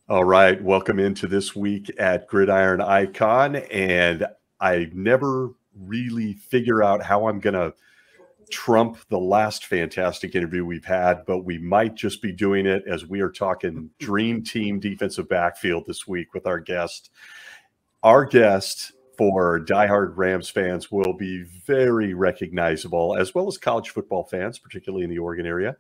All right, welcome into this week at Gridiron Icon, and I never really figure out how I'm going to trump the last fantastic interview we've had, but we might just be doing it as we are talking dream team defensive backfield this week with our guest. Our guest for diehard Rams fans will be very recognizable, as well as college football fans, particularly in the Oregon area.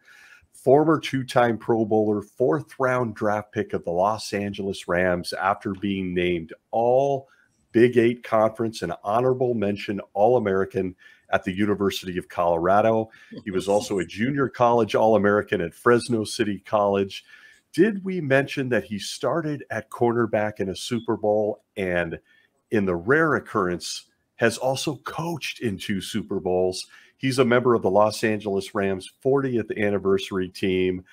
Former two-time Pro Bowler, fourth-round draft pick of the Los Angeles Rams after being named All Big 8 Conference and honorable mention All-American at the University of Colorado. He was also a junior college All-American at Fresno City College. Did we mention that he started at cornerback in a Super Bowl and, in the rare occurrence, has also coached in 2 Super Bowls? He's a member of the Los Angeles Rams 40th anniversary team.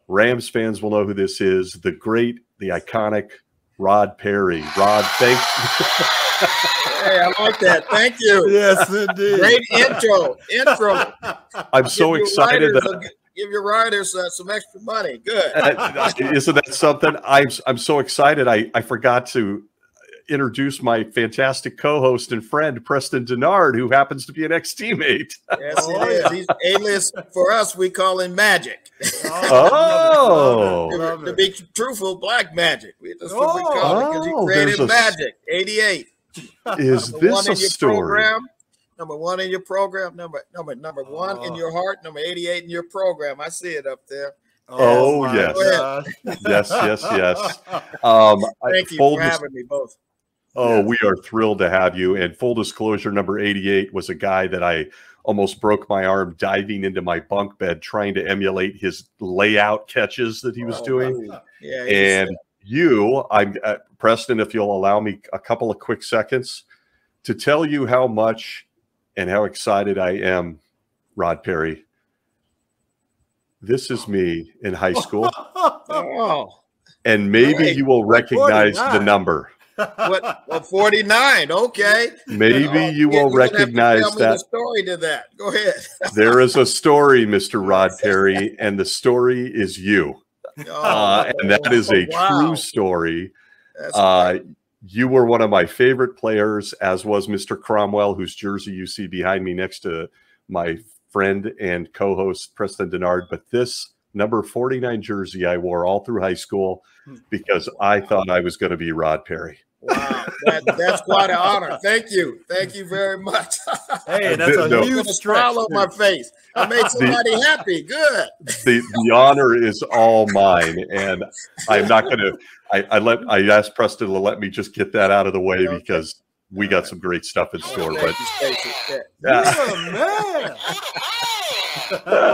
Rams fans will know who this is. The great, the iconic Rod Perry. Rod, thank you. Hey, I like that. Thank you. Yes, indeed. Great intro. I'm so excited. Give your writers some extra money. Good. Isn't that something? I'm so excited. I forgot to introduce my fantastic co-host and friend, Preston Denard, who happens to be an ex-teammate. Yes, it is. He's A-list. For us, we call him Magic. Oh. To be truthful, Black Magic. That's what we call it, because he created Magic, 88. Is this a story? Program, number 1 in your program, number 1 in your heart, number 88 in your program. I see it up there. Oh, yes. Yes. Thank you for having me both. Oh, we are thrilled to have you. And full disclosure, number 88 was a guy that I almost broke my arm diving into my bunk bed trying to emulate his layout catches that he was doing. Yeah, and Preston, if you'll allow me a couple of quick seconds to tell you how much and how excited I am, Rod Perry. This is me in high school. And maybe you will recognize 49. The number. What? 49. Okay. Maybe you will recognize tell me that. The story to that. Go ahead. There is a story, Mr. Rod Perry, and the story is you. And that is a true story. You were one of my favorite players, as was Mr. Cromwell, whose jersey you see behind me next to my friend and co-host Preston Denard. But this number 49 jersey I wore all through high school because I thought I was going to be Rod Perry. Wow, that's quite an honor. Thank you very much. Hey, that's a huge smile on my face. I made somebody happy. Good. The honor is all mine, and I'm not going to. I asked Preston to let me just get that out of the way because we got some great stuff in store. But man.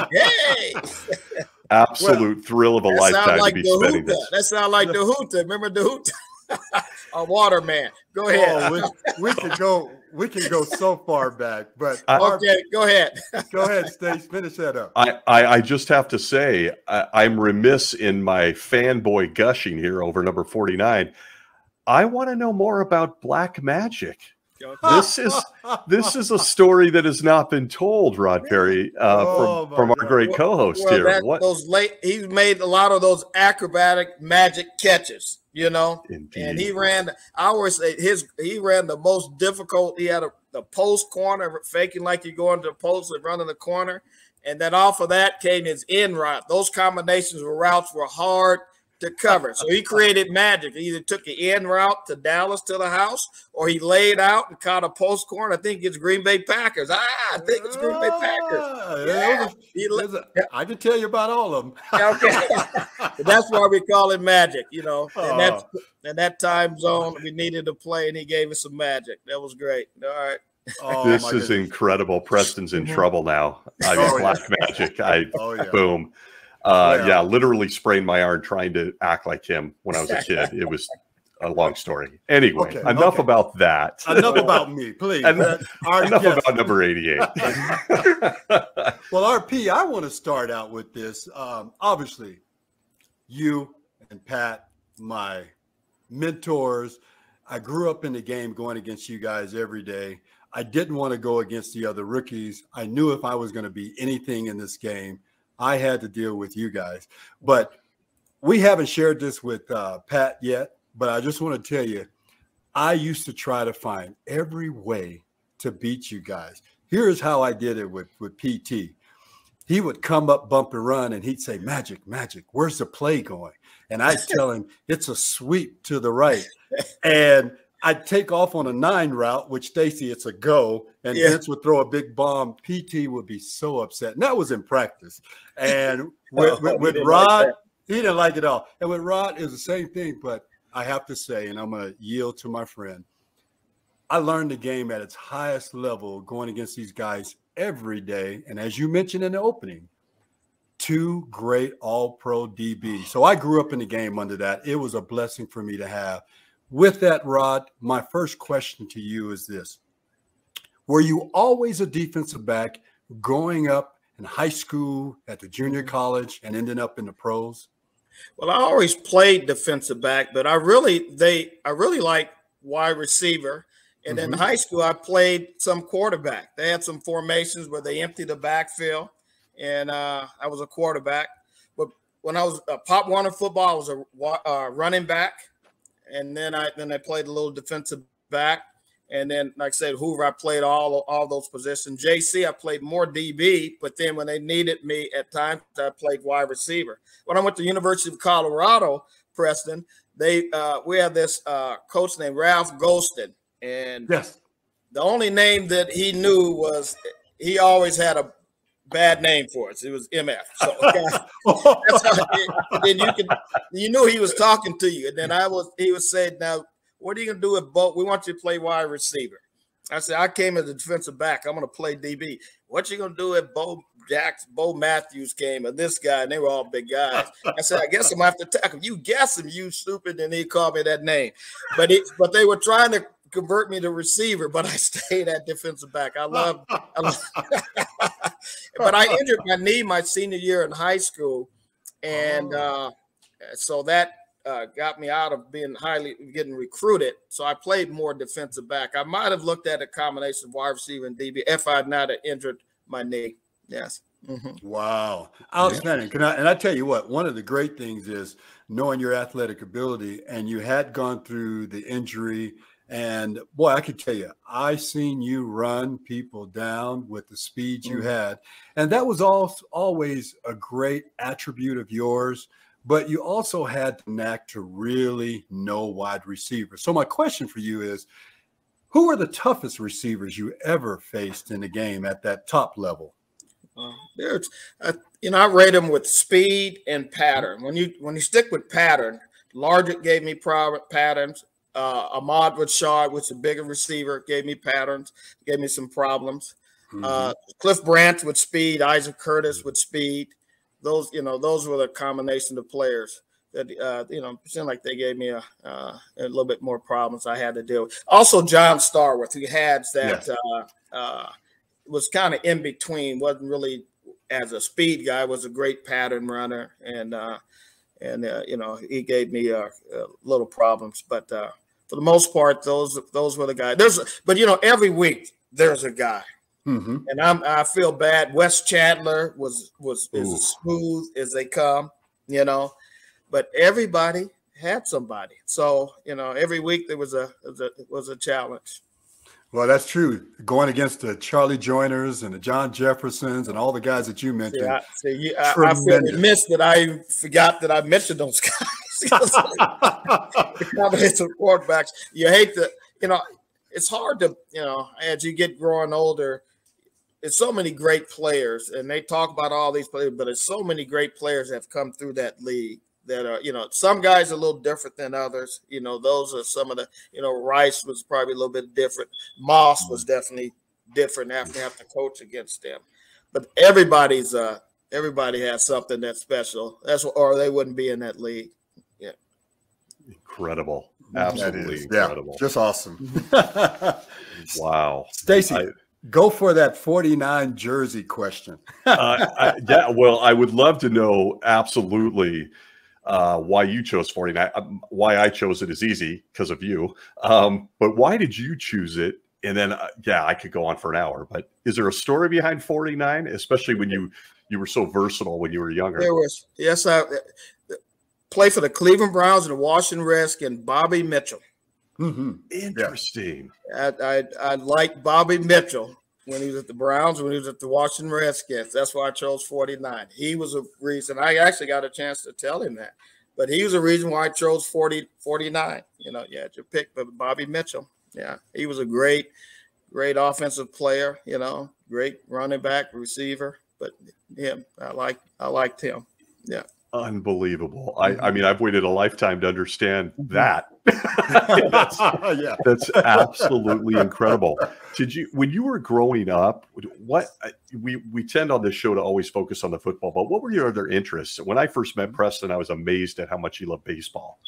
Hey. Absolute thrill of a lifetime to be spending this. That sounds like the Hoota. Remember the Hoota? A waterman. Go ahead. We can go so far back, but okay, go ahead. Go ahead, Stace. Finish that up. I just have to say I'm remiss in my fanboy gushing here over number 49. I want to know more about Black Magic. This is a story that has not been told, Rod Perry, from our great co-host here. He made a lot of those acrobatic magic catches, Indeed. And he ran. I always say he ran the most difficult. He had the post corner, faking like you're going to the post and running the corner, and then off of that came his in route. Those combinations of routes were hard to cover. So he created magic. He either took an in route to Dallas to the house, or he laid out and caught a post corner. I think it's Green Bay Packers. I think it's Green Bay Packers. Yeah. I can tell you about all of them. Okay. That's why we call it magic, in that time zone we needed to play, and he gave us some magic. That was great. All right. This is incredible. Preston's in trouble now. I mean, Black Magic. Boom. Literally sprained my arm trying to act like him when I was a kid. It was a long story. Anyway, enough about that. Enough about me, please. Enough about number 88. Well, RP, I want to start out with this. Obviously, you and Pat, my mentors, I grew up in the game going against you guys every day. I didn't want to go against the other rookies. I knew if I was going to be anything in this game, I had to deal with you guys. But we haven't shared this with Pat yet, but I just want to tell you, I used to try to find every way to beat you guys. Here's how I did it with PT. He would come up, bump and run, and he'd say, "Magic, magic, where's the play going?" And I'd tell him, "It's a sweep to the right." And I'd take off on a 9 route, which Stacy, it's a go, and Vince would throw a big bomb. PT would be so upset. And that was in practice. And with Rod, he didn't like it all. And with Rod, it was the same thing. But I have to say, and I'm going to yield to my friend, I learned the game at its highest level going against these guys every day. And as you mentioned in the opening, 2 great all-pro DBs. So I grew up in the game under that. It was a blessing for me to have. With that, Rod, my first question to you is this. Were you always a defensive back growing up in high school, at the junior college, and ending up in the pros? Well, I always played defensive back, but I really like wide receiver. And in high school, I played some quarterback. They had some formations where they emptied the backfield, and I was a quarterback. But when I was Pop Warner football, I was a running back, and then I played a little defensive back. And then, like I said, Hoover, I played all those positions. JC, I played more DB, but then when they needed me at times, I played wide receiver. When I went to the University of Colorado, Preston, we had this coach named Ralph Golston. And the only name that he knew was he always had a bad name for us. It was MF. So that's how, then you knew he was talking to you. And then he was saying, "Now, what are you gonna do with Bo? We want you to play wide receiver." I said, "I came as a defensive back. I'm gonna play DB. What you gonna do if Bo Matthews came or this guy?" And they were all big guys. I said, "I guess I'm gonna have to tackle him." "You guess him, you stupid." And he called me that name. But they were trying to convert me to receiver, but I stayed at defensive back. I love but I injured my knee my senior year in high school, and so that got me out of getting recruited. So I played more defensive back. I might have looked at a combination of wide receiver and DB if I had not injured my knee. Yes. Wow. Outstanding. And I tell you what, one of the great things is knowing your athletic ability, and you had gone through the injury. And boy, I could tell you, I seen you run people down with the speed you had. And that was always a great attribute of yours. But you also had the knack to really know wide receivers. So my question for you is, who are the toughest receivers you ever faced in the game at that top level? I rate them with speed and pattern. When you stick with pattern, Largent gave me patterns. Ahmad Rashad, which is a bigger receiver, gave me patterns, gave me some problems. Cliff Branch with speed, Isaac Curtis with speed. Those were the combination of players that, seemed like they gave me a little bit more problems I had to deal with. Also, John Starworth, who had that, was kind of in between, wasn't really as a speed guy, was a great pattern runner. And he gave me little problems, but for the most part, those were the guys. But every week there's a guy, and I feel bad. Wes Chandler was as smooth as they come, but everybody had somebody. So every week there was a challenge. Well, that's true. Going against the Charlie Joyners and the John Jeffersons and all the guys that you mentioned. I feel remiss that I forgot that I mentioned those guys. The combination of quarterbacks. You hate to, it's hard to, as you get growing older, there's so many great players, and they talk about all these players, but there's so many great players that have come through that league that are, some guys are a little different than others. Those are some of the, Rice was probably a little bit different. Moss was definitely different after having to coach against them. But everybody has something that's special. Or they wouldn't be in that league. Yeah. Incredible. Absolutely incredible. Just awesome. Wow. Stacy, go for that 49 jersey question. Well, I would love to know absolutely why you chose 49. Why I chose it is easy because of you. But why did you choose it? And then, I could go on for an hour. But is there a story behind 49, especially when you were so versatile when you were younger? There was. Yes, played for the Cleveland Browns and the Washington Redskins, Bobby Mitchell. Mm-hmm. Interesting. I liked Bobby Mitchell when he was at the Browns, when he was at the Washington Redskins. That's why I chose 49. He was a reason. I actually got a chance to tell him that. But he was a reason why I chose 49. You know, yeah, your pick, but Bobby Mitchell. Yeah, he was a great offensive player, you know, great running back, receiver. But him, I liked him. Yeah. Unbelievable. I mean, I've waited a lifetime to understand that. That's absolutely incredible. When you were growing up, we tend on this show to always focus on the football, but what were your other interests? When I first met Preston, I was amazed at how much he loved baseball.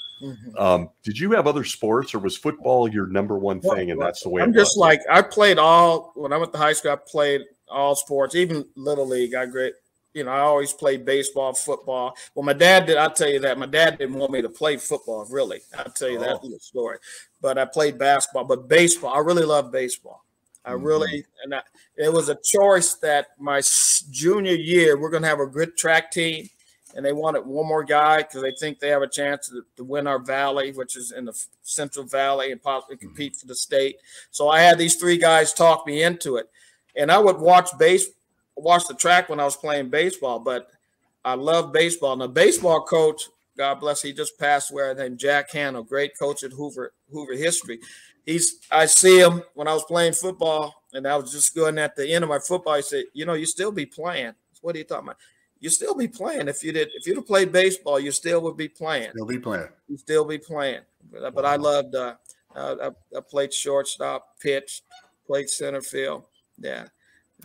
Did you have other sports, or was football your number one thing? And that's the way I'm just like, I played when I went to high school, I played all sports, even Little League. I always played baseball, football. Well, my dad did. I'll tell you that. My dad didn't want me to play football, really. I'll tell you that little story. But I played basketball. But baseball, I really love baseball. It was a choice that my junior year, we're going to have a good track team. And they wanted one more guy because they think they have a chance to win our valley, which is in the Central Valley, and possibly compete for the state. So I had these 3 guys talk me into it. And I would watch the track when I was playing baseball, but I love baseball. And the baseball coach, God bless, he just passed away, named Jack Hanna, great coach at Hoover history. I see him when I was playing football, and I was just going at the end of my football. He said, you know, you still be playing. What are you talking about? You still be playing. If you'd have played baseball, you still would be playing. You'd still be playing. But I loved, I played shortstop, pitched, played center field. Yeah.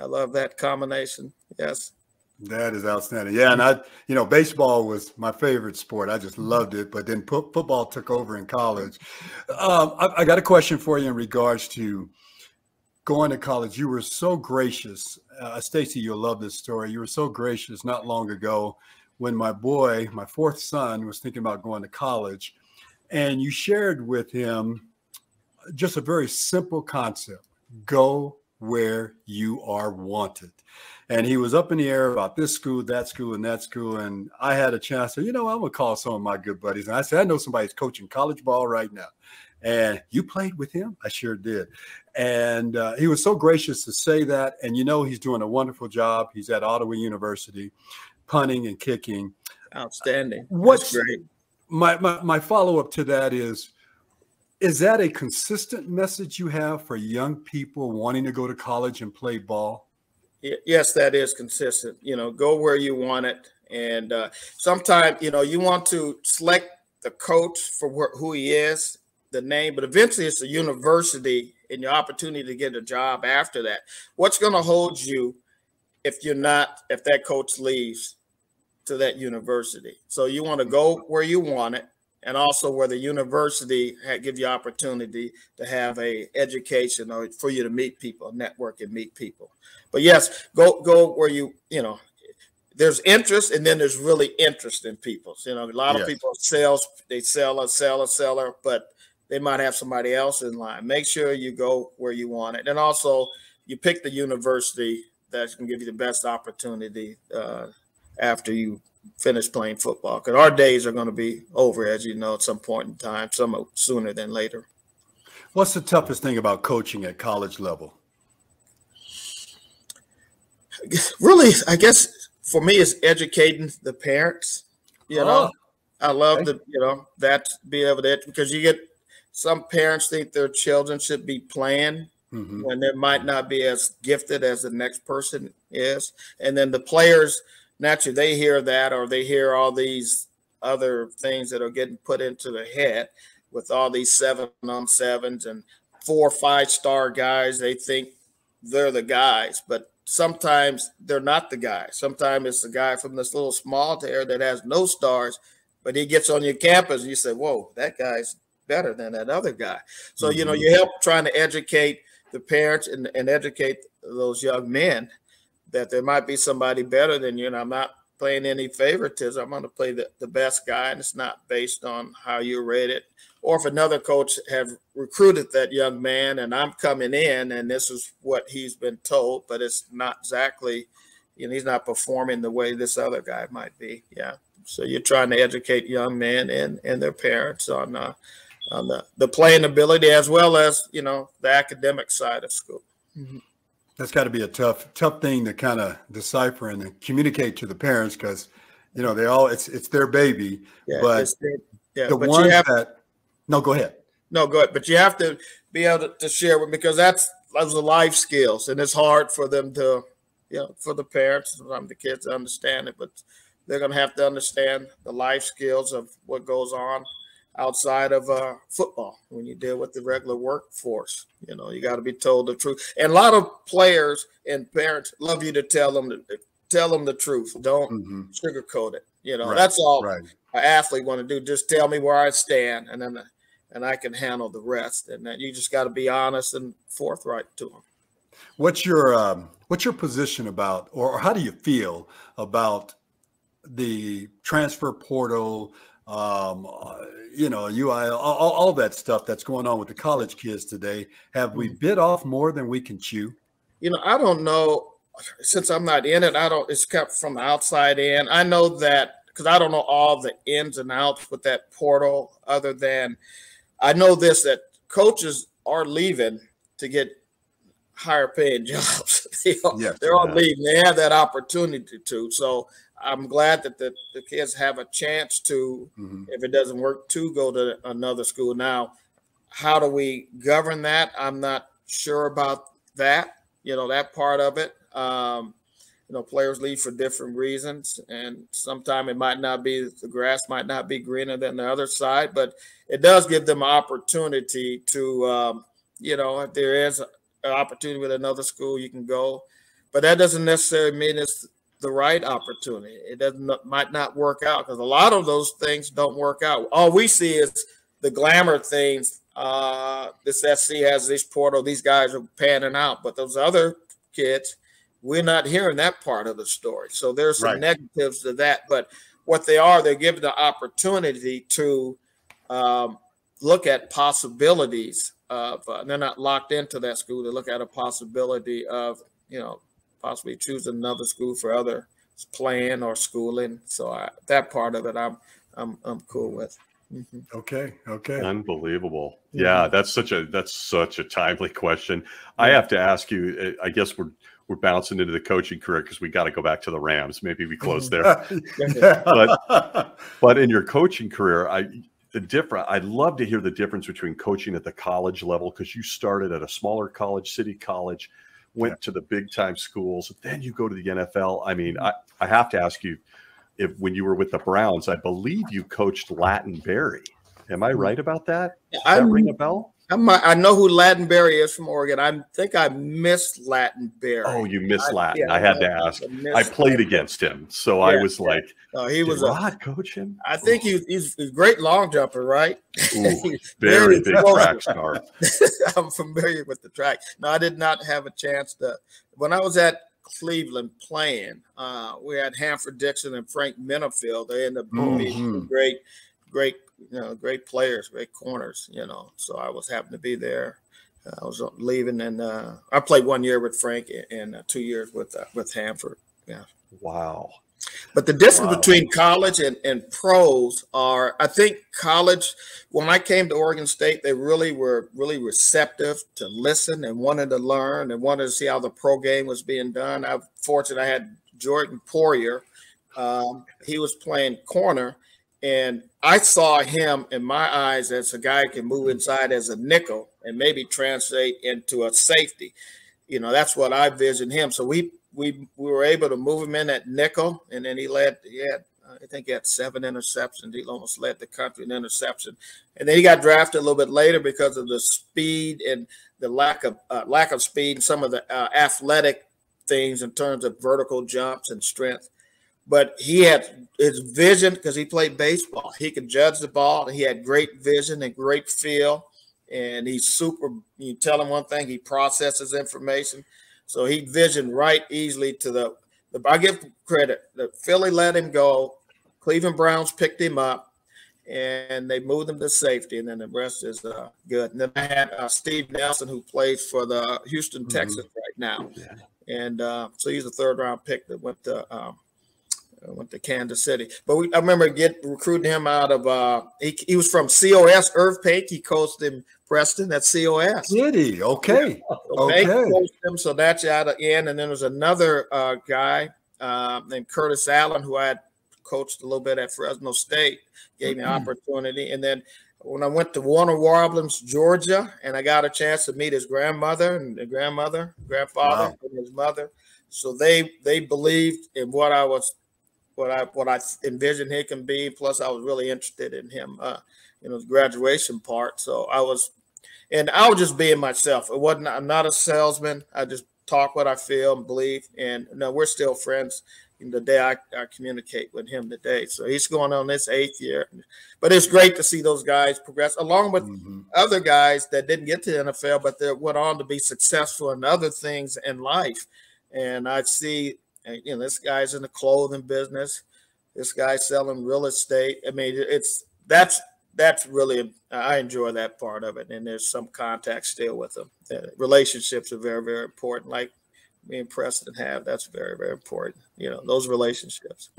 I love that combination. Yes. That is outstanding. Yeah. And baseball was my favorite sport. I just loved it. But then football took over in college. I got a question for you in regards to going to college. You were so gracious. Stacy, you'll love this story. You were so gracious not long ago when my boy, my 4th son, was thinking about going to college. And you shared with him just a very simple concept: go where you are wanted. And he was up in the air about this school, that school, and that school. And I had a chance to, I'm going to call some of my good buddies. And I said, I know somebody's coaching college ball right now. And you played with him? I sure did. And he was so gracious to say that. And, he's doing a wonderful job. He's at Ottawa University, punting and kicking. Outstanding. What's That's great. My follow-up to that is that a consistent message you have for young people wanting to go to college and play ball? Yes, that is consistent. Go where you want it. And sometimes, you want to select the coach for who he is, the name, but eventually it's the university and your opportunity to get a job after that. What's going to hold you if that coach leaves to that university? So you want to go where you want it, and also where the university give you opportunity to have a education or for you to meet people, network and meet people. But yes, go where there's interest, and then there's really interest in people. A lot of people sell a seller, but they might have somebody else in line. Make sure you go where you want it. And also you pick the university that can give you the best opportunity after you finish playing football. Because our days are going to be over, as you know, at some point in time, some sooner than later. What's the toughest thing about coaching at college level? Really, I guess for me, it's educating the parents. I love that be able to, because you get some parents think their children should be playing when they might not be as gifted as the next person is. And then the players, naturally, they hear that, or they hear all these other things that are getting put into their head with all these 7-on-7s and 4 or 5-star guys. They think they're the guys, but sometimes they're not the guy. Sometimes it's the guy from this little small town that has no stars, but he gets on your campus and you say, whoa, that guy's better than that other guy. So, you help trying to educate the parents and educate those young men that there might be somebody better than you. And I'm not playing any favoritism. I'm going to play the best guy, and it's not based on how you're rated. Or if another coach have recruited that young man and I'm coming in and this is what he's been told, but it's not exactly, he's not performing the way this other guy might be. Yeah. So you're trying to educate young men and their parents on the playing ability as well as, you know, the academic side of school. Mm-hmm. That's got to be a tough thing to kind of decipher and communicate to the parents, because, you know, it's their baby, but the ones that, no, go ahead. No, go ahead. But you have to be able to share with, because those are life skills, and it's hard for them to, you know, for the parents and the kids to understand it, but they're going to have to understand the life skills of what goes on outside of football when you deal with the regular workforce. You know, you got to be told the truth. And a lot of players and parents love you to tell them the truth. Don't sugarcoat it. You know, that's all an athlete want to do. Just tell me where I stand, and I can handle the rest. And then you just got to be honest and forthright to them. What's your position about, or how do you feel about the transfer portal? You know, UI, all that stuff that's going on with the college kids today. Have we bit off more than we can chew? You know, I don't know, since I'm not in it. It's kept from the outside in. I know that because I don't know all the ins and outs with that portal, other than I know this, that coaches are leaving to get higher paying jobs. They're all leaving. They have that opportunity to. So I'm glad that the kids have a chance to, if it doesn't work, to go to another school. Now, how do we govern that? I'm not sure about that, you know, that part of it. You know, players leave for different reasons, and sometimes it might not be, the grass might not be greener than the other side, but it does give them an opportunity to, you know, if there is an opportunity with another school, you can go, but that doesn't necessarily mean it's the right opportunity. It might not work out, because a lot of those things don't work out. All we see is the glamour things. This SC has this portal, these guys are panning out, but those other kids, we're not hearing that part of the story. So there's some negatives to that, but what they're given the opportunity to look at possibilities of, they're not locked into that school. They look at a possibility of, you know, possibly choose another school for other playing or schooling. So that part of it, I'm cool with. Okay. Unbelievable. Yeah, that's such a timely question. I have to ask you. I guess we're bouncing into the coaching career, because we got to go back to the Rams. Maybe we close there. But in your coaching career, I'd love to hear the difference between coaching at the college level, because you started at a smaller college, city college, went to the big time schools, then you go to the NFL. I mean, I have to ask you, if when you were with the Browns, I believe you coached Lattenberry. Am I right about that? Does that ring a bell? I know who Lattenberry is from Oregon. I think I missed Lattenberry. Oh, you missed Latin. I had to ask. I played against him, so I was like, he was Rod coach him? I think he's a great long jumper, right? Ooh, very big track star. I'm familiar with the track. No, I did not have a chance to. When I was at Cleveland playing, we had Hanford Dixon and Frank Minifield. They ended up being great, you know, great players, great corners, you know. So I was happy to be there. I was leaving, and I played 1 year with Frank and 2 years with Hanford. Yeah. Wow. But the difference between college and pros are, I think college, when I came to Oregon State, they really were really receptive to listen and wanted to learn and wanted to see how the pro game was being done. I'm fortunate I had Jordan Poirier. He was playing corner, and I saw him in my eyes as a guy who can move inside as a nickel and maybe translate into a safety. You know, that's what I visioned him. So we were able to move him in at nickel, and then I think he had 7 interceptions. He almost led the country in interception. And then he got drafted a little bit later because of the speed and the lack of speed and some of the athletic things in terms of vertical jumps and strength. But he had his vision, because he played baseball. He could judge the ball. He had great vision and great feel. And he's super, you tell him one thing, he processes information. So he visioned right easily to the I give credit. The Philly let him go. Cleveland Browns picked him up, and they moved him to safety, and then the rest is good. And then I had Steve Nelson, who plays for the Houston Texans right now. And so he's a third-round pick that went to I went to Kansas City. But I remember recruiting him out of he was from COS, Irv Pake. He coached in Preston at COS. Did he? Okay. Yeah. So okay. Pake coached him, so that's out of in. And then there was another guy named Curtis Allen, who I had coached a little bit at Fresno State, gave me an opportunity. And then when I went to Warner Warblems, Georgia, and I got a chance to meet his grandmother and grandfather, Wow. and his mother. So they believed in what I envisioned he can be. Plus, I was really interested in him, his graduation part. So I was just being myself. I'm not a salesman. I just talk what I feel and believe. And we're still friends. In the day I communicate with him today. So he's going on this 8th year. But it's great to see those guys progress, along with other guys that didn't get to the NFL, but they went on to be successful in other things in life. And I see, this guy's in the clothing business. This guy's selling real estate. I mean, that's really, I enjoy that part of it. And there's some contact still with them. Relationships are very, very important. Like me and Preston have, that's very, very important. Those relationships.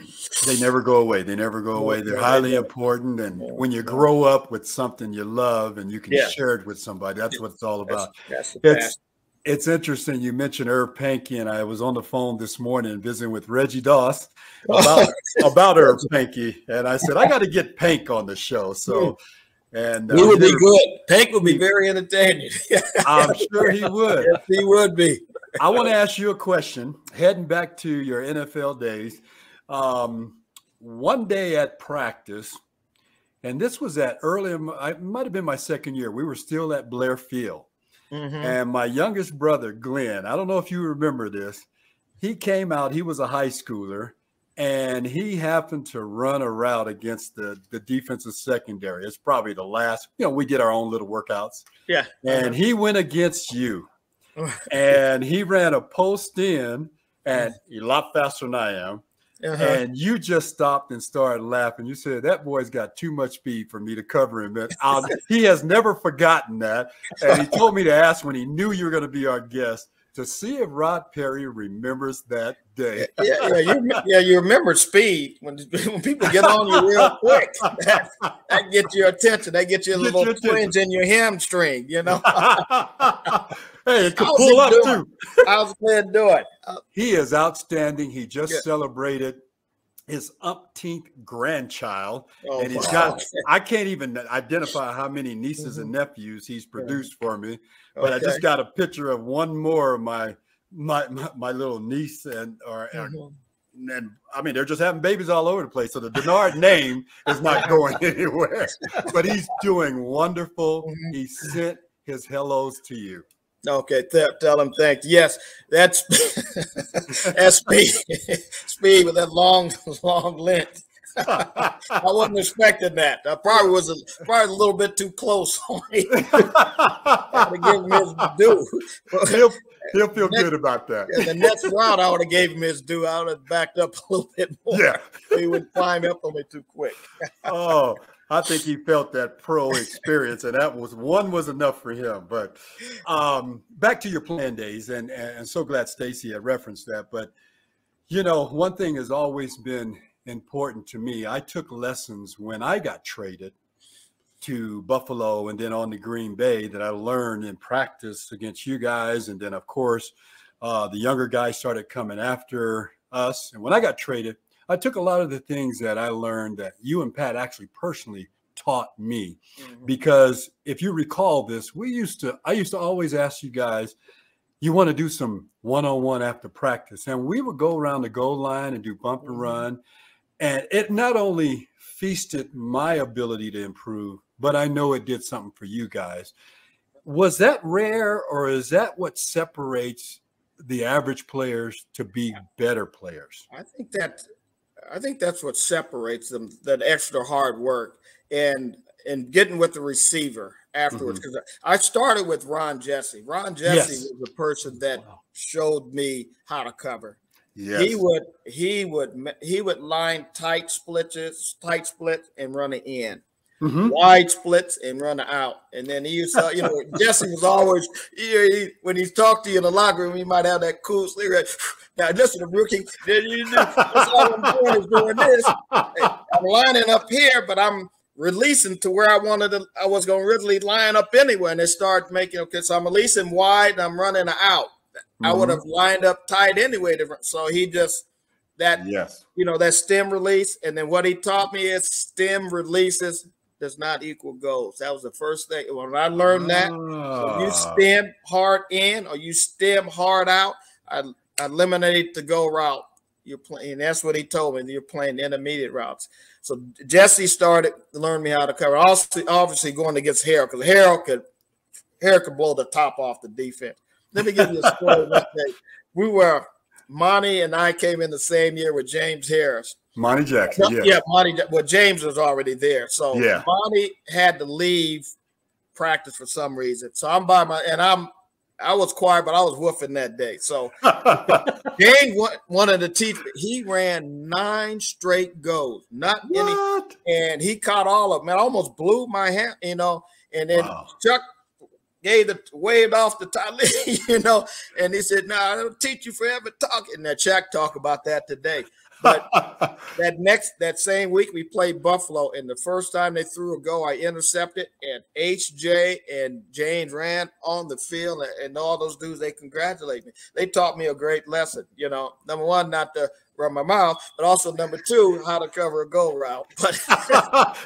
They never go away. They're highly important. And when you grow up with something you love and you can share it with somebody, that's what it's all about. It's interesting. You mentioned Irv Pankey, and I was on the phone this morning visiting with Reggie Doss about Irv Pankey. And I said, I got to get Pank on the show. So, and he would be good. Pank would be very entertaining. I'm sure he would. Yes, he would be. I want to ask you a question. Heading back to your NFL days, one day at practice, and this was it might have been my second year. We were still at Blair Field. And my youngest brother, Glenn, I don't know if you remember this, he came out, he was a high schooler, and he happened to run a route against the defensive secondary. It's probably the last, we did our own little workouts. Yeah. And he went against you. And he ran a post in, and a lot faster than I am. And you just stopped and started laughing. You said, that boy's got too much speed for me to cover him. And he has never forgotten that. And he told me to ask when he knew you were going to be our guest to see if Rod Perry remembers that day. You remember speed when people get on you real quick. That gets your attention. That gets you a little twinge in your hamstring, Hey, it could pull up too. How's the man doing? He is outstanding. He just celebrated his umpteenth grandchild, and he's got, I can't even identify how many nieces and nephews he's produced for me, but I just got a picture of one more of my little niece, and I mean, they're just having babies all over the place. So the Denard name is not going anywhere, but he's doing wonderful. He sent his hellos to you. Okay, tell him thanks. Yes, that's speed. Speed with that long length. I wasn't expecting that. I probably was a little bit too close on him. Got to give him his due. He'll feel good about that. The next round, I would have gave him his due. I would have backed up a little bit more. Yeah, he would climb up on me too quick. Oh, I think he felt that pro experience, and that was enough for him. But back to your playing days, and so glad Stacy had referenced that. But one thing has always been important to me. I took lessons when I got traded to Buffalo and then on to Green Bay that I learned in practice against you guys, and then of course the younger guys started coming after us. And when I got traded, I took a lot of the things that I learned that you and Pat actually personally taught me. Because if you recall this, I used to always ask you guys, you want to do some one-on-one after practice. And we would go around the goal line and do bump and run. And it not only feasted my ability to improve, but I know it did something for you guys. Was that rare, or is that what separates the average players to be better players? I think that's what separates them, that extra hard work and getting with the receiver afterwards. Because I started with Ron Jesse. Ron Jesse was the person that showed me how to cover. Yes. He would line tight splits and run it in. Wide splits and run out. And then he used to, Jesse was always, when he's talked to you in the locker room, he might have that cool sleeve, Now listen, rookie. That's all I'm doing is doing this. I'm lining up here, but I'm releasing to where I was going to really line up anyway. And they start making, okay, so I'm releasing wide and I'm running out. I would have lined up tight anyway. So he just, that stem release. And then what he taught me is stem releases does not equal goals. That was the first thing. When I learned that, so you stem hard in or you stem hard out, I eliminate the go route. You're playing, and that's what he told me. You're playing intermediate routes. So Jesse started to learn me how to cover. Also, obviously going against Harold, because Harold could blow the top off the defense. Let me give you a story. Monty and I came in the same year with James Harris. Monty Jackson, yes. Yeah, Monty. Well, James was already there, so Monty had to leave practice for some reason. So I'm by I was quiet, but I was woofing that day. So James wanted to teach me. He ran 9 straight goals, not any, and he caught all of them. I almost blew my hand, And then Chuck waved off the top, and he said, "No, I'll teach you forever talking." And that Chuck talk about that today. But that same week we played Buffalo, and the first time they threw a goal, I intercepted, and HJ and James ran on the field, and all those dudes, they congratulate me. They taught me a great lesson. Number one, not to run my mouth, but also number 2, how to cover a goal route. But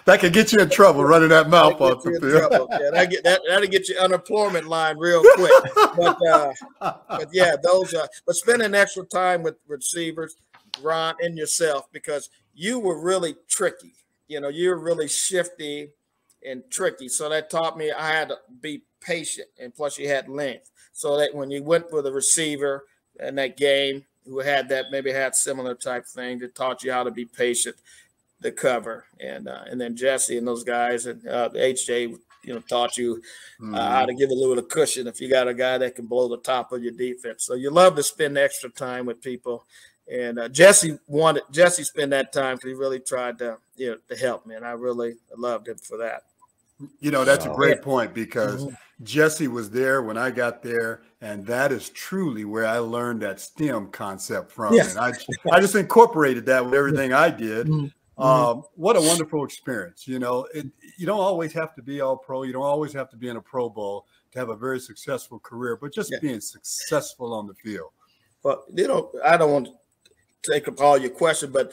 that could get you in trouble running that mouth off the field. Yeah, that'll get you unemployment line real quick. But yeah, but spending extra time with receivers, Ron, and yourself, because you were really tricky. You're really shifty and tricky. So that taught me I had to be patient, and plus you had length. So that when you went with a receiver in that game who had similar type thing, that taught you how to be patient, to cover, and then Jesse and those guys and HJ, taught you how to give a little cushion if you got a guy that can blow the top of your defense. So you love to spend extra time with people. And Jesse spend that time because he really tried to help me, and I really loved him for that. That's a great point, because Jesse was there when I got there, and that is truly where I learned that STEM concept from. And I just incorporated that with everything I did. What a wonderful experience. You don't always have to be all pro. You don't always have to be in a Pro Bowl to have a very successful career, but just being successful on the field. Well, I don't want to take up all your questions, but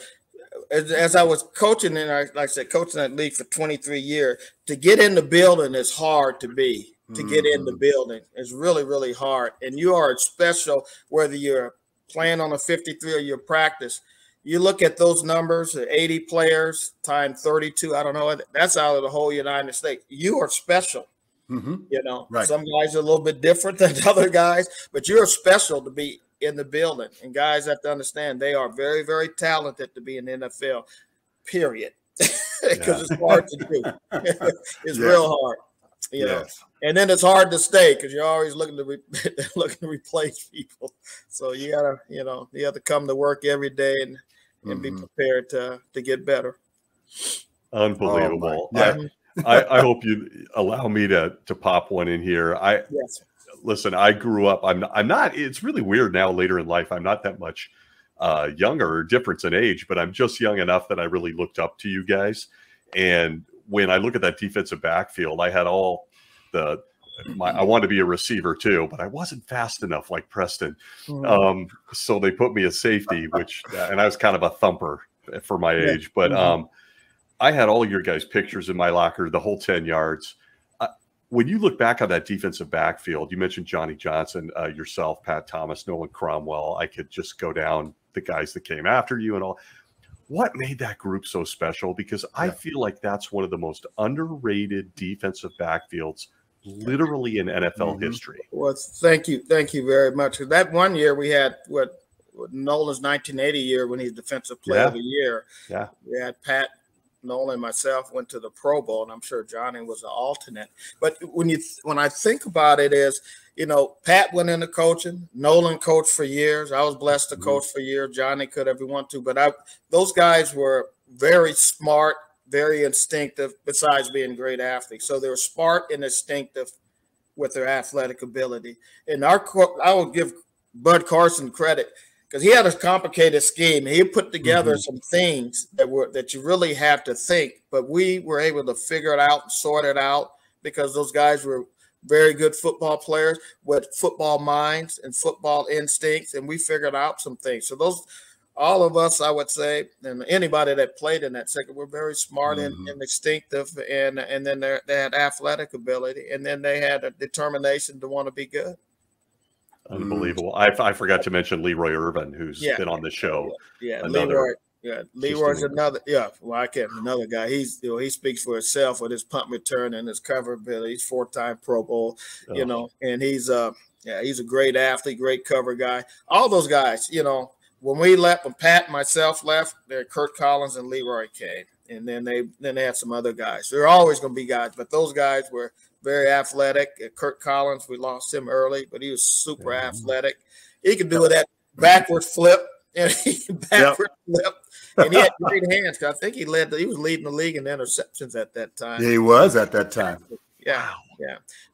as I was coaching, and like I said, coaching that league for 23 years, to get in the building is hard to get in the building. It's really, really hard. And you are special, whether you're playing on a 53 or your practice. You look at those numbers, 80 players times 32, I don't know, that's out of the whole United States. You are special. Right. Some guys are a little bit different than other guys, but you're special to be in the building. And guys have to understand they are very, very talented to be in the NFL, period. Because it's hard to do. It's real hard, know. And then it's hard to stay because you're always looking to replace people. So you gotta, you have to come to work every day and be prepared to get better. Unbelievable. I hope you allow me to pop one in here. Listen, I grew up, I'm not, it's really weird now later in life. I'm not that much younger or difference in age, but I'm just young enough that I really looked up to you guys. And when I look at that defensive backfield, I had all I wanted to be a receiver too, but I wasn't fast enough like Preston. So they put me as safety, and I was kind of a thumper for my age, but I had all your guys' pictures in my locker, the whole 10 yards. When you look back on that defensive backfield, you mentioned Johnny Johnson, yourself, Pat Thomas, Nolan Cromwell. I could just go down the guys that came after you and all. What made that group so special? Because I feel like that's one of the most underrated defensive backfields literally in NFL history. Well, thank you very much. That one year we had Nolan's 1980 year when he's defensive player of the year. Yeah, we had Pat, Nolan, and myself went to the Pro Bowl, and I'm sure Johnny was an alternate. But when I think about it, is Pat went into coaching, Nolan coached for years. I was blessed to coach for years. Johnny could if he wanted to, but those guys were very smart, very instinctive. Besides being great athletes, so they were smart and instinctive with their athletic ability. And I will give Bud Carson credit. because he had a complicated scheme. He put together some things that you really had to think, but we were able to figure it out and sort it out because those guys were very good football players with football minds and football instincts, and we figured out some things. So all of us, I would say, and anybody that played in that second, were very smart and instinctive, and then they had athletic ability, and then they had a determination to want to be good. Unbelievable. I forgot to mention Leroy Irvin, who's been on the show. Leroy. Yeah, Leroy's another. Yeah, well, I can't. Another guy. He speaks for himself with his punt return and his cover ability. He's 4-time Pro Bowl. And he's a great athlete, great cover guy. All those guys. When Pat and myself left, there Kurt Collins and Leroy came, and then they had some other guys. There are always going to be guys, but those guys were very athletic. Kurt Collins, we lost him early, but he was super athletic. He could do that backward flip. And he backward flip, and he had great hands. I think he was leading the league in interceptions at that time. He was at that time. Yeah.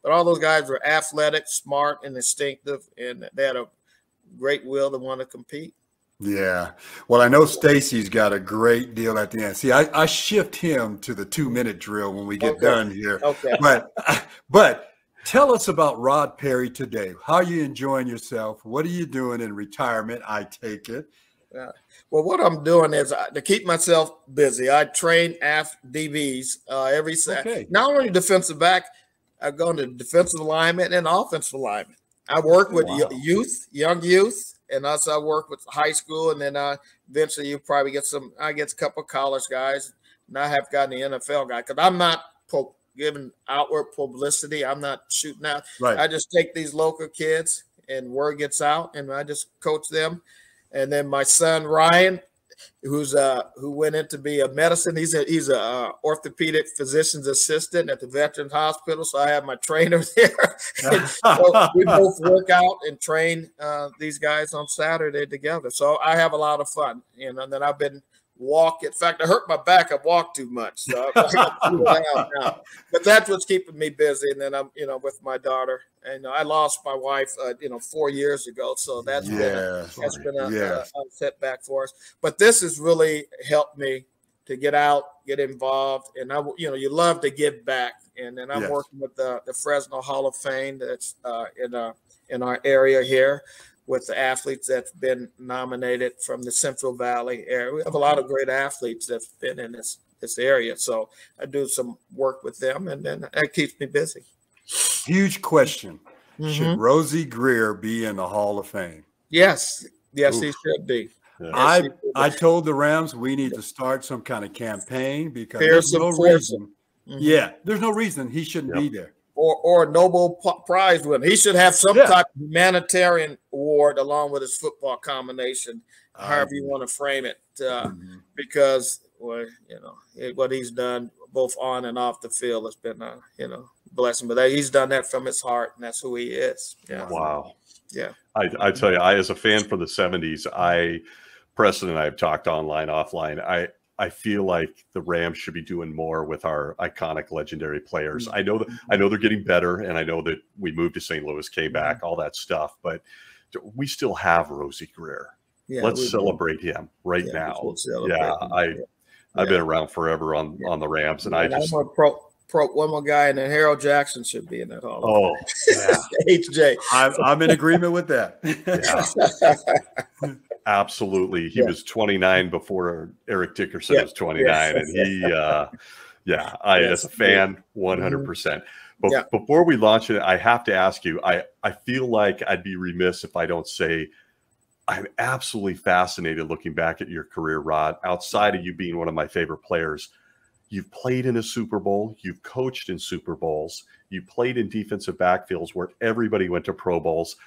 But all those guys were athletic, smart, and instinctive, and they had a great will to want to compete. Yeah. Well, I know Stacy's got a great deal at the end. See, I shift him to the 2-minute drill when we get done here. Okay. But tell us about Rod Perry today. How are you enjoying yourself? What are you doing in retirement? I take it. Well, what I'm doing is to keep myself busy. I train DBs every Saturday. Okay. Not only defensive back, I go into defensive alignment and offensive alignment. I work with young youth, and also I work with high school, and then eventually you probably get I get a couple of college guys, and I have gotten the NFL guy because I'm not giving outward publicity. I'm not shooting out. Right. I just take these local kids and word gets out, and I just coach them. And then my son Ryan, who went in to be a medicine. He's a orthopedic physician's assistant at the Veterans Hospital. So I have my trainer there. So we both work out and train these guys on Saturday together. So I have a lot of fun. And then I've been walking. In fact, I hurt my back. I walked too much. So I got to cool down now. But that's what's keeping me busy. And then I'm, with my daughter. And I lost my wife, 4 yeyears ago. So that's been a setback for us. But this has really helped me to get out, get involved. And you love to give back. And then I'm working with the Fresno Hall of Fame that's in our area here, with the athletes that's been nominated from the Central Valley area. We have a lot of great athletes that's been in this area. So I do some work with them, and then that keeps me busy. Huge question. Should Rosie Greer be in the Hall of Fame? Yes. Yes, he should be. Yeah. I told the Rams we need to start some kind of campaign because there's no reason. Yeah, there's no reason he shouldn't be there. Or a Nobel Prize winner. He should have some type of humanitarian award along with his football combination, however you want to frame it, because what he's done both on and off the field has been blessing. But he's done that from his heart, and that's who he is. Yeah. Wow. Yeah. I tell you, as a fan from the 70s, Preston and I have talked online, offline. I feel like the Rams should be doing more with our iconic, legendary players. I know they're getting better, and I know that we moved to St. Louis, came back, all that stuff, but we still have Rosie Greer. Yeah, let's celebrate him now. I've been around forever on the Rams, and I just one more guy, and then Harold Jackson should be in that hall. Oh, yeah. HJ. I'm in agreement with that. Yeah. Absolutely. He was 29 before Eric Dickerson was 29. And he, as a fan, 100%. But before we launch it, I have to ask you, I feel like I'd be remiss if I don't say I'm absolutely fascinated looking back at your career, Rod. Outside of you being one of my favorite players, you've played in a Super Bowl. You've coached in Super Bowls. You played in defensive backfields where everybody went to Pro Bowls.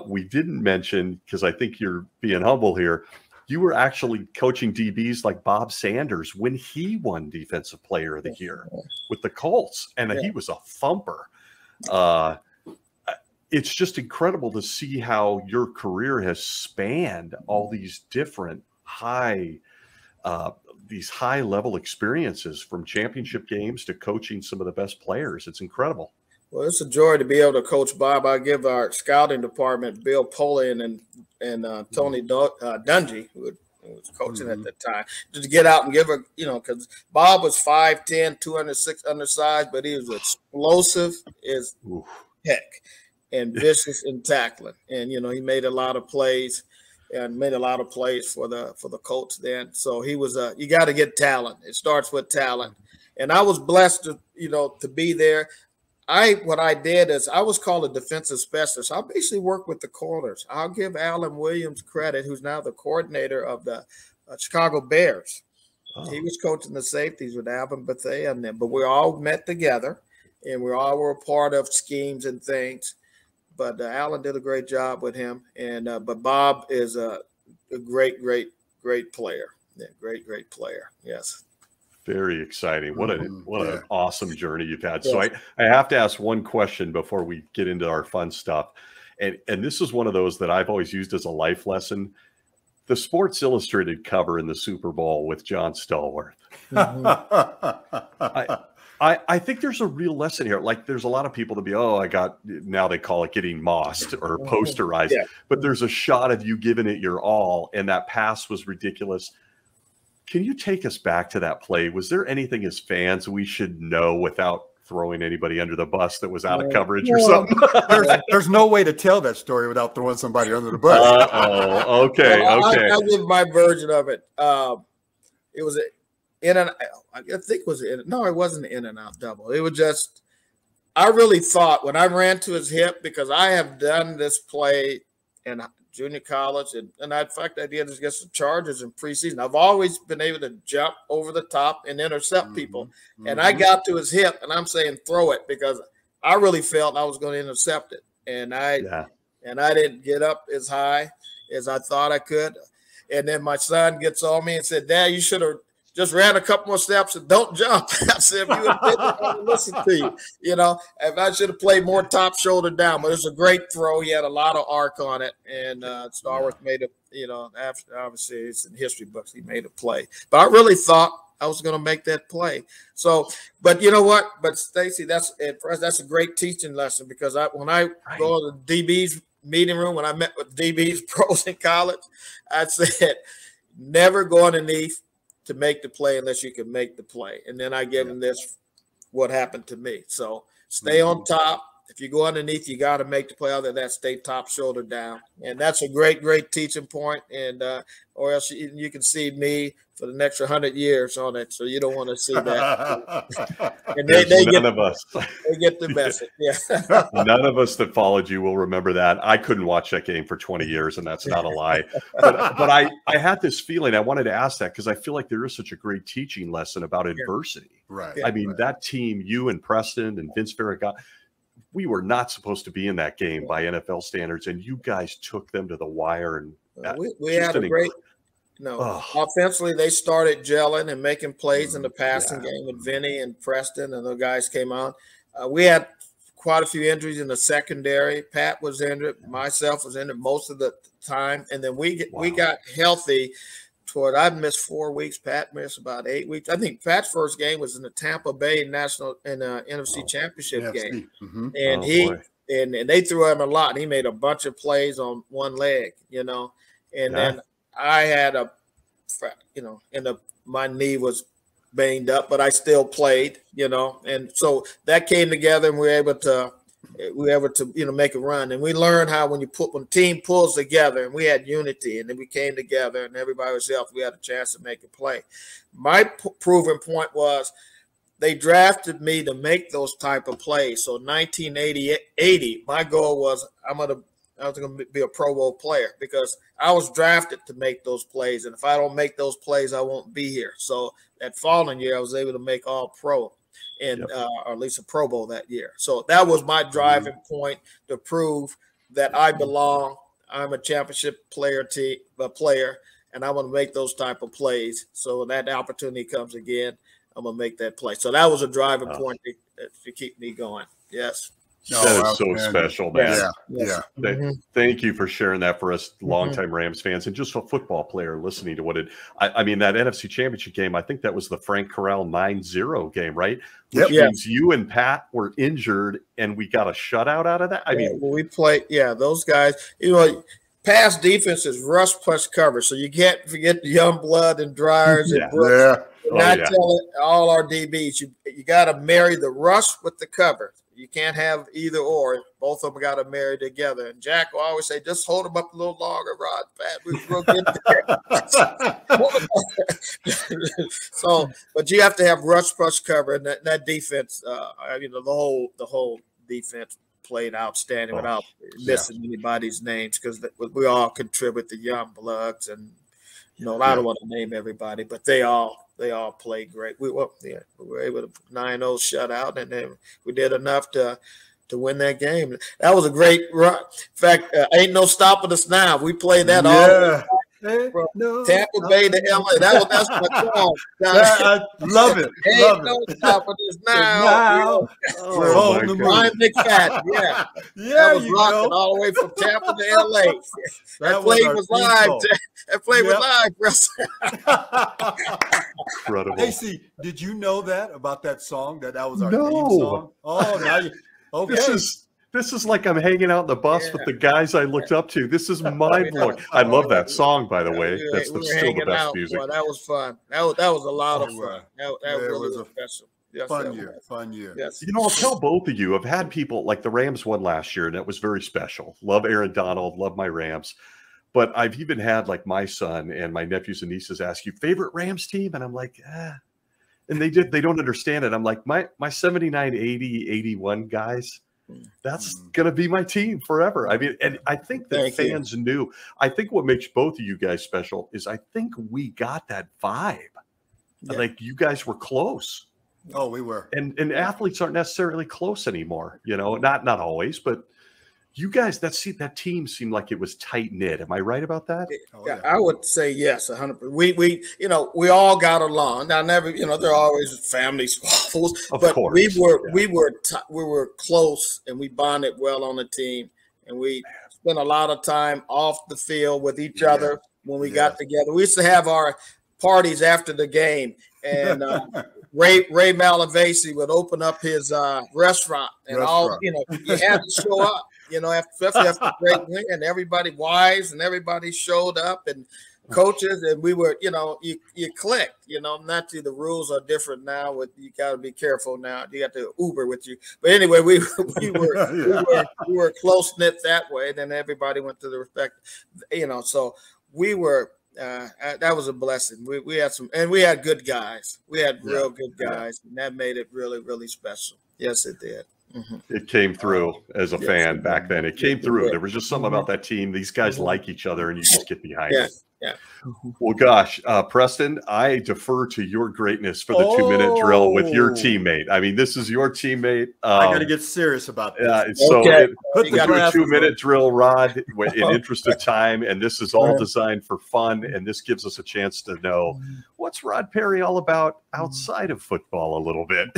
We didn't mention, because I think you're being humble here, you were actually coaching DBs like Bob Sanders when he won Defensive Player of the Year with the Colts, and he was a thumper. It's just incredible to see how your career has spanned all these different high-level experiences, from championship games to coaching some of the best players. It's incredible. Well, it's a joy to be able to coach Bob. I give our scouting department, Bill Polian and Tony Dungy, who was coaching at the time, just to get out and give her, because Bob was 5'10", 206 undersized, but he was explosive as heck and vicious in tackling. And, he made a lot of plays and made a lot of plays for the Colts then. So he was you got to get talent. It starts with talent. And I was blessed to be there. What I did is I was called a defensive specialist. I basically worked with the corners. I'll give Alan Williams credit, who's now the coordinator of the Chicago Bears. Oh. He was coaching the safeties with Alvin Bethea and them, but we all met together and we all were a part of schemes and things. But Alan did a great job with him. And but Bob is a great player. Yeah, great player. Yes. Very exciting. What an awesome journey you've had. So I have to ask one question before we get into our fun stuff. And this is one of those that I've always used as a life lesson. The Sports Illustrated cover in the Super Bowl with John Stallworth. I think there's a real lesson here. Like there's a lot of people to be, now they call it getting mossed or posterized. Yeah. But there's a shot of you giving it your all, and that pass was ridiculous. Can you take us back to that play? Was there anything as fans we should know without throwing anybody under the bus that was out of coverage or something? There's no way to tell that story without throwing somebody under the bus. Okay. I'll give my version of it. It was in and I think it was no, it wasn't an in and out double. It was just I really thought when I ran to his hip, because I have done this play in junior college, and in fact, I did this against the Chargers in preseason. I've always been able to jump over the top and intercept people. And I got to his hip, and I'm saying throw it because I really felt I was going to intercept it. And I didn't get up as high as I thought I could. And then my son gets on me and said, "Dad, you should have just ran a couple more steps and don't jump." I said, "If you had been there, I would listen to you. If I should have played more top shoulder down." But it was a great throw. He had a lot of arc on it, and Starworth made it. Obviously it's in history books. He made a play, but I really thought I was going to make that play. So, but you know what? But Stacy, that's a great teaching lesson because when I go to the DB's meeting room, when I met with DB's pros in college, I said, never go underneath to make the play unless you can make the play. And then I give them this, what happened to me. So stay on top. If you go underneath, you got to make the play. Other than that, stay top shoulder down. And that's a great teaching point. And or else you can see me for the next 100 years on it. So you don't want to see that. And they get the message. Yeah. None of us that followed you will remember that. I couldn't watch that game for 20 years, and that's not a lie. But I had this feeling. I wanted to ask that because I feel like there is such a great teaching lesson about adversity. Right. I mean, that team, you and Preston and Vince Farragut, we were not supposed to be in that game by NFL standards, and you guys took them to the wire. And we had a great offensively, they started gelling and making plays in the passing game with Vinny and Preston, and the guys came on. We had quite a few injuries in the secondary. Pat was injured. Myself was injured most of the time. And then we got healthy toward, I missed 4 weeks. Pat missed about 8 weeks. I think Pat's first game was in the Tampa Bay NFC Championship game. Mm-hmm. And and they threw him a lot. And he made a bunch of plays on one leg, and then I had my knee was banged up, but I still played, and so that came together, and we were able to make a run. And we learned how when the team pulls together, and we had unity, and then we came together, and everybody was healthy, we had a chance to make a play. My proven point they drafted me to make those type of plays. So 1980, my goal was I was going to be a Pro Bowl player because I was drafted to make those plays. And if I don't make those plays, I won't be here. So that following year, I was able to make all pro or at least a Pro Bowl that year. So that was my driving point to prove that I belong. I'm a championship player, and I want to make those type of plays. So when that opportunity comes again, I'm going to make that play. So that was a driving point to keep me going. Yes. That is so special, man. Yeah. Thank you for sharing that for us longtime Rams fans and just a football player listening to what it. I mean, that NFC Championship game, I think that was the Frank Corral 9-0 game, right? Which means you and Pat were injured and we got a shutout out of that. I mean, we played. Yeah, those guys. You know, pass defense is rush plus cover, so you can't forget the Youngblood and Dryers and Brooks. Not telling all our DBs, you got to marry the rush with the cover. You can't have either or. Both of them got to marry together. And Jack will always say, just hold them up a little longer, Rod. Pat, we'll get there. So, but you have to have rush plus cover, and that defense. I mean, the whole defense played outstanding without missing anybody's names because we all contribute to Young Bloods, and I don't want to name everybody, but they all played great. We were able to 9-0 shutout, and then we did enough to win that game. That was a great run. In fact, ain't no stopping us now. We played that all from Tampa Bay to LA. That's my song. I love it. Ain't no stopping us now. Ryan McFadden. That was rocking all the way from Tampa to LA. That play was live. That play was live. Incredible. AC, did you know that about that song? That was our theme song? Oh, now you okay. This is like I'm hanging out in the bus with the guys I looked up to. This is mind blowing. I love that song, by the way. That's still the best music. Well, that was fun. That was a lot of fun. That really was special. Yes, fun year. Yes. I'll tell both of you. I've had people like the Rams won last year, and it was very special. Love Aaron Donald. Love my Rams. But I've even had like my son and my nephews and nieces ask you favorite Rams team, and I'm like, and they don't understand it. I'm like my 79, 80, 81 guys. That's going to be my team forever. I mean, and I think that fans knew. I think what makes both of you guys special is I think we got that vibe. Like you guys were close. Oh, we were. And athletes aren't necessarily close anymore. Not always, but you guys, that team seemed like it was tight knit. Am I right about that? I would say yes, 100%. We all got along. Now, never, there are always family squabbles, but we were close and we bonded well on the team, and we spent a lot of time off the field with each other when we got together. We used to have our parties after the game, and Ray Malavasi would open up his restaurant, and you had to show up. Especially after the great win, and everybody wise and everybody showed up, and coaches, and we were, you clicked, naturally the rules are different now. You got to be careful now. You got to Uber with you, but anyway, we were close knit that way. Then everybody went to the respect, so we were. That was a blessing. We had we had good guys. We had real good guys, and that made it really, really special. Yes, it did. It came through as a fan back then. It came through. There was just something about that team. These guys like each other, and you just get behind it. Yeah. Well, gosh, Preston, I defer to your greatness for the 2-minute drill with your teammate. I mean, this is your teammate. I got to get serious about this. So put the 2-minute drill, Rod, in interest of time, and this is all designed for fun, and this gives us a chance to know what's Rod Perry all about outside of football a little bit.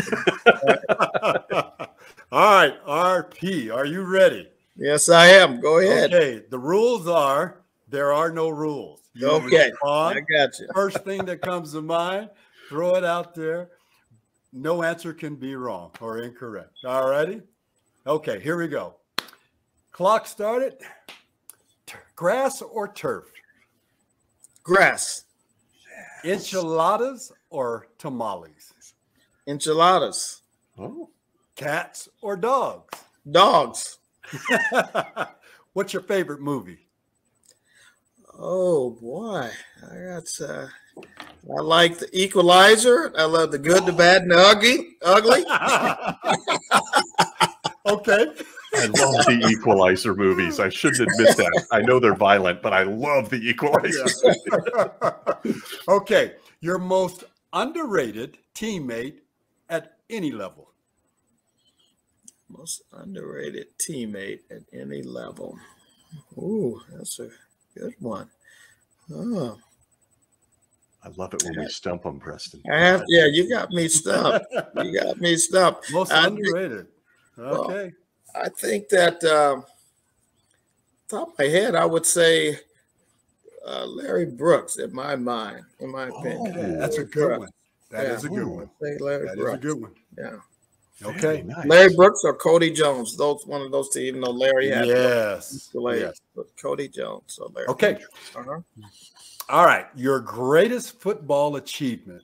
All right, RP, are you ready? Yes, I am. Go ahead. Okay, the rules are there are no rules. I got you. First thing that comes to mind, throw it out there. No answer can be wrong or incorrect. All righty? Okay, here we go. Clock started. Grass or turf? Grass. Enchiladas or tamales? Enchiladas. Oh. Cats or dogs? Dogs. What's your favorite movie? Oh boy, I like The Equalizer. I love The Good, the Bad, and the Ugly. Okay. I love the Equalizer movies. I shouldn't admit that. I know they're violent, but I love the Equalizer. Okay, your most underrated teammate at any level. Most underrated teammate at any level. Ooh, that's a good one. Oh, I love it when we stump them, Preston. You got me stumped. Most underrated. Okay. I think that top of my head, I would say Larry Brooks, in my mind, in my opinion. Yeah, that's a good one. That is a good one. Larry Brooks. Is a good one. Yeah. Okay. Nice. Larry Brooks or Cody Jones. One of those two, even though Larry had yes. but Cody Jones. So Larry. Okay. All right. Your greatest football achievement.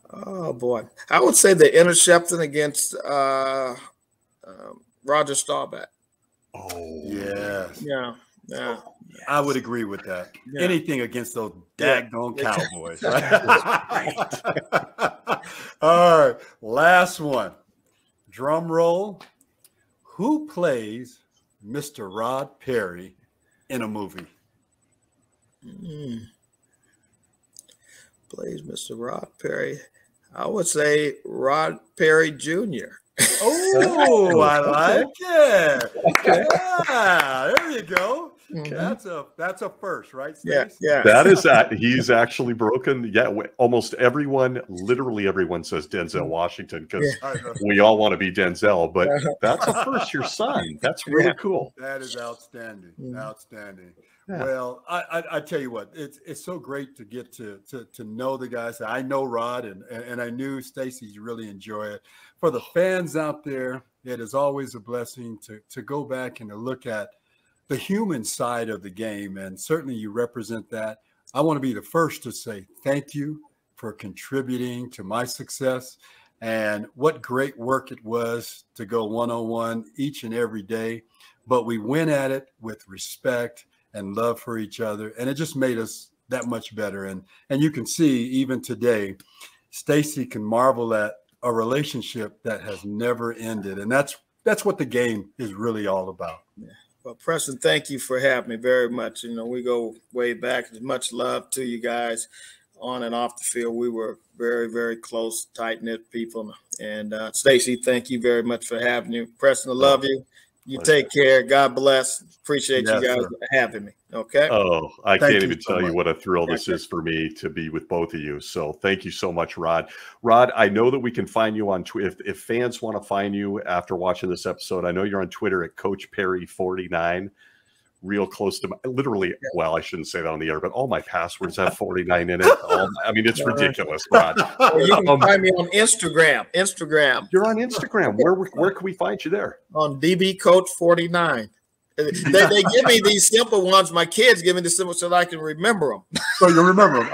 Oh boy. I would say the interception against Roger Staubach. Oh, yes. Yeah. Yeah. I would agree with that. Yeah. Anything against those daggone Cowboys. Right? All right. Last one. Drum roll. Who plays Mr. Rod Perry in a movie? Plays Mr. Rod Perry. I would say Rod Perry Jr. Oh, I like it. Yeah, there you go. That's a first, right, Stace? Yeah. That is that. He's actually broken. Yeah, almost everyone, literally everyone says Denzel Washington because we all want to be Denzel, but that's a first, your son. That's really cool. That is outstanding. Outstanding. Yeah. Well, I tell you what, it's so great to get to know the guys. I know Rod and I knew Stacy's really enjoy it. For the fans out there, it is always a blessing to go back and to look at the human side of the game. And certainly you represent that. I want to be the first to say thank you for contributing to my success, and what great work it was to go one-on-one each and every day. But we went at it with respect and love for each other, and it just made us that much better. And you can see even today, Stacy can marvel at a relationship that has never ended, and that's what the game is really all about. Yeah. Well, Preston, thank you for having me very much. You know, we go way back. Much love to you guys on and off the field. We were very, very close, tight-knit people. And Stacy, thank you very much for having me. Preston, I love you. You take care. God bless. Appreciate you guys having me. Okay. Oh, I can't even tell you what a thrill this is for me to be with both of you. So thank you so much, Rod. Rod, I know that we can find you on Twitter. If fans want to find you after watching this episode, I know you're on Twitter at Coach Perry 49. Real close to literally, well, I shouldn't say that on the air, but all my passwords have 49 in it. I mean, it's ridiculous, Rod. You can find me on Instagram. You're on Instagram. Where can we find you there? On DB Coach 49. They give me these simple ones. My kids give me the simple so that I can remember them. So you remember them.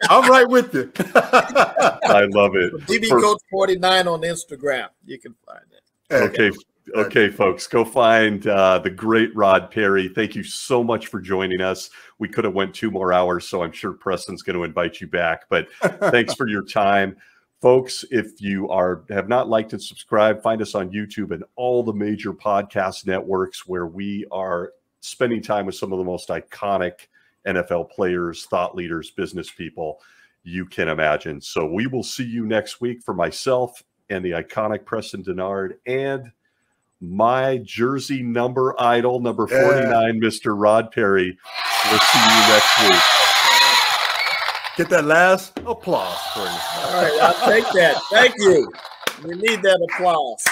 I'm right with you. I love it. DB Coach 49 on Instagram. You can find it. Okay, folks, go find the great Rod Perry. Thank you so much for joining us. We could have went 2 more hours, so I'm sure Preston's going to invite you back. But thanks for your time. Folks, if you have not liked and subscribed, find us on YouTube and all the major podcast networks where we are spending time with some of the most iconic NFL players, thought leaders, business people you can imagine. So we will see you next week. For myself and the iconic Preston Denard and my jersey number idol, number 49, Mr. Rod Perry. We'll see you next week. Get that last applause for you. All right, I'll take that. Thank you. We need that applause.